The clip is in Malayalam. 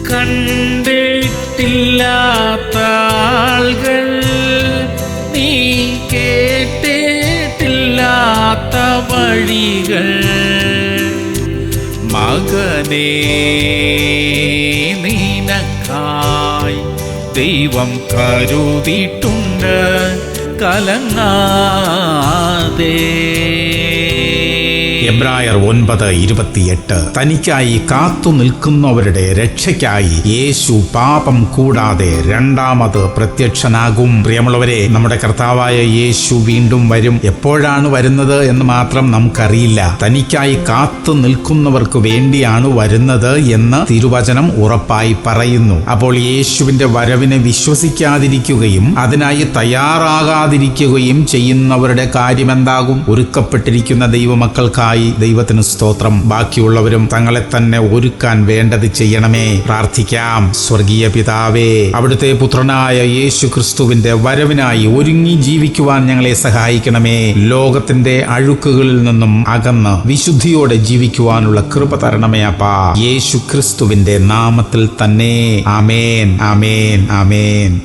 കണ്ടിട്ടില്ലാത്ത ആളുകൾ, നീ കേട്ടിട്ടില്ലാത്ത വഴികൾ, മകനേ നിനക്കായി ദൈവം കരുതിയിട്ടുണ്ട്, കലങ്ങാതെ. എബ്രായർ 9:28. തനിക്കായി കാത്തു നിൽക്കുന്നവരുടെ രക്ഷയ്ക്കായി യേശു പാപം കൂടാതെ രണ്ടാമത് പ്രത്യക്ഷനാകും. പ്രിയമുള്ളവരെ, നമ്മുടെ കർത്താവായ യേശു വീണ്ടും വരും. എപ്പോഴാണ് വരുന്നത് എന്ന് മാത്രം നമുക്കറിയില്ല. തനിക്കായി കാത്തു നിൽക്കുന്നവർക്ക് വേണ്ടിയാണ് വരുന്നത് എന്ന് തിരുവചനം ഉറപ്പായി പറയുന്നു. അപ്പോൾ യേശുവിന്റെ വരവിനെ വിശ്വസിക്കാതിരിക്കുകയും അതിനായി തയ്യാറാകാതിരിക്കുകയും ചെയ്യുന്നവരുടെ കാര്യമെന്താകും? ഒരുക്കപ്പെട്ടിരിക്കുന്ന ദൈവമക്കൾക്കായി ദൈവത്തിന് സ്തോത്രം. ബാക്കിയുള്ളവരും തങ്ങളെ തന്നെ ഒരുക്കാൻ വേണ്ടത് ചെയ്യണമേ. പ്രാർത്ഥിക്കാം. സ്വർഗീയ പിതാവേ, അവിടുത്തെ പുത്രനായ യേശു ക്രിസ്തുവിന്റെ വരവിനായി ഒരുങ്ങി ജീവിക്കുവാൻ ഞങ്ങളെ സഹായിക്കണമേ. ലോകത്തിന്റെ അഴുക്കുകളിൽ നിന്നും അകന്ന് വിശുദ്ധിയോടെ ജീവിക്കുവാനുള്ള കൃപ തരണമേ അപ്പാ. യേശു ക്രിസ്തുവിന്റെ നാമത്തിൽ തന്നെ. ആമേൻ, ആമേൻ, ആമേൻ.